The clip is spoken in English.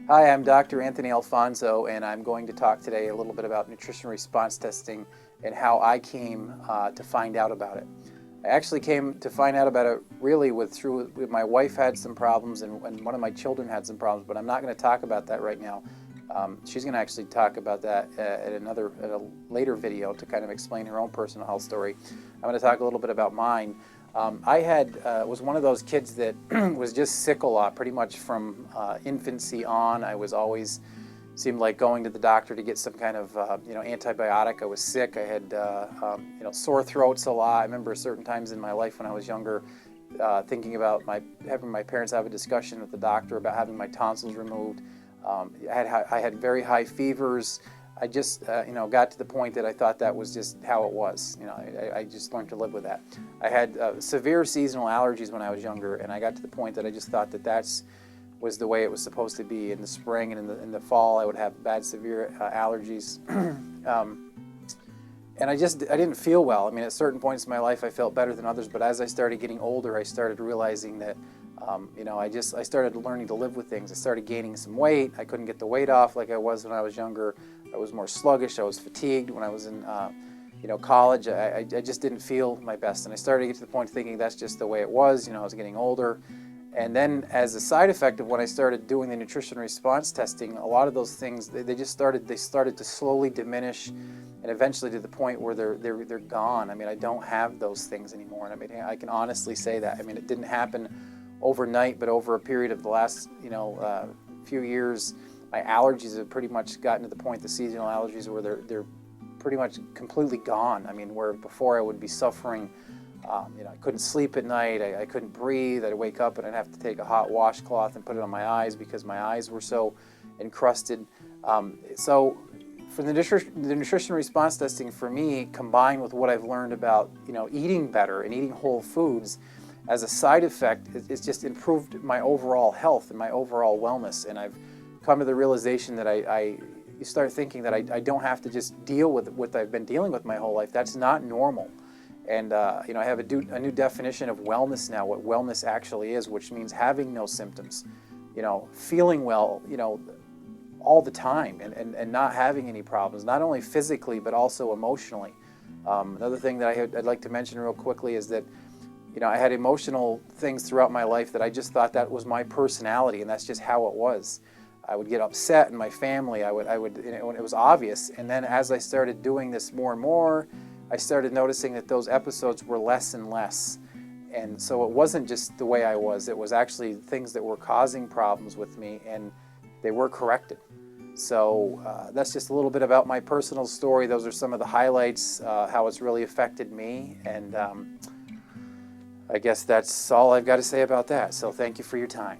Hi, I'm Dr. Anthony Alphonso, and I'm going to talk today a little bit about nutrition response testing and how I came to find out about it. I actually came to find out about it really with my wife had some problems and one of my children had some problems, but I'm not going to talk about that right now. She's going to actually talk about that at a later video to kind of explain her own personal health story. I'm going to talk a little bit about mine. I was one of those kids that was just sick a lot, pretty much from infancy on. I was always seemed like going to the doctor to get some kind of antibiotic. I was sick. I had sore throats a lot. I remember certain times in my life when I was younger, thinking about having my parents have a discussion with the doctor about having my tonsils removed. I had very high fevers. I just, got to the point that I thought that was just how it was. I just learned to live with that. I had severe seasonal allergies when I was younger, and I got to the point that I just thought that was the way it was supposed to be. In the spring and in the fall, I would have bad, severe allergies. And I didn't feel well. I mean, at certain points in my life, I felt better than others, but as I started getting older, I started realizing that I started learning to live with things. I started gaining some weight. I couldn't get the weight off like I was when I was younger. I was more sluggish. I was fatigued when I was in college. I just didn't feel my best. And I started to get to the point of thinking that's just the way it was. I was getting older. And then as a side effect of when I started doing the nutrition response testing, a lot of those things, they started to slowly diminish and eventually to the point where they're gone. I mean, I don't have those things anymore. And I mean, I can honestly say that. I mean, it didn't happen overnight, but over a period of the last few years, my allergies have pretty much gotten to the point, the seasonal allergies, where they're pretty much completely gone. I mean, where before I would be suffering, I couldn't sleep at night, I couldn't breathe, I'd wake up and I'd have to take a hot washcloth and put it on my eyes because my eyes were so encrusted. So for the nutrition response testing, for me, combined with what I've learned about eating better and eating whole foods, as a side effect, it's just improved my overall health and my overall wellness. And I've come to the realization that you start thinking that I don't have to just deal with what I've been dealing with my whole life. That's not normal. And I have a new definition of wellness now, what wellness actually is, which means having no symptoms, feeling well, all the time and not having any problems, not only physically, but also emotionally. Another thing that I'd like to mention real quickly is that I had emotional things throughout my life that I just thought that was my personality, and that's just how it was. I would get upset in my family. I would, when it was obvious. And then as I started doing this more and more, I started noticing that those episodes were less and less. And so it wasn't just the way I was. It was actually things that were causing problems with me, and they were corrected. So that's just a little bit about my personal story. Those are some of the highlights, how it's really affected me. And I guess that's all I've got to say about that. So thank you for your time.